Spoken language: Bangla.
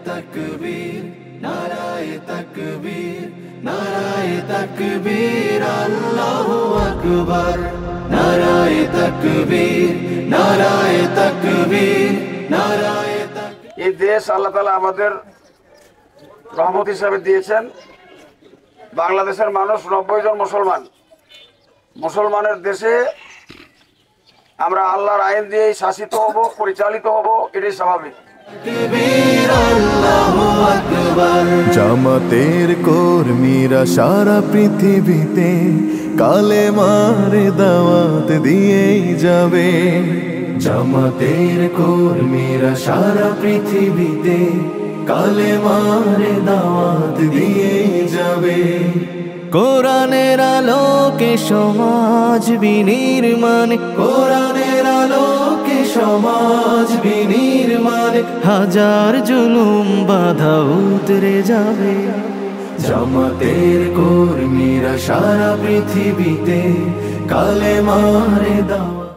তাকবীর নারায়ে তাকবীর নারায়ে তাকবীর আল্লাহু আকবার নারায়ে তাকবীর নারায়ে তাকবীর নারায়ে তাকবীর। এই দেশ আল্লাহ তাআলা আমাদের রহমত হিসাবে দিয়েছেন। বাংলাদেশের মানুষ 90 জন মুসলমানের দেশে আমরা আল্লাহর আইন দিয়ে শাসিত হব, পরিচালিত হব, এটাই স্বাভাবিক। জামাতের কর্মীরা সারা পৃথিবীতে কালেমার দাওয়াত দিয়েই যাবে। জামাতের কর্মীরা সারা পৃথিবীতে কালেমার দাওয়াত দিয়েই যাবে। কোরআনের আলোকে সমাজ বিনির্মাণ, কোরআনের আলোকে সমাজ বিনির্মাণ, হাজার জুলুম বাধা উতরে যাবে। জামাতের কর্মীরা সারা পৃথিবীতে কালেমার দাওয়াত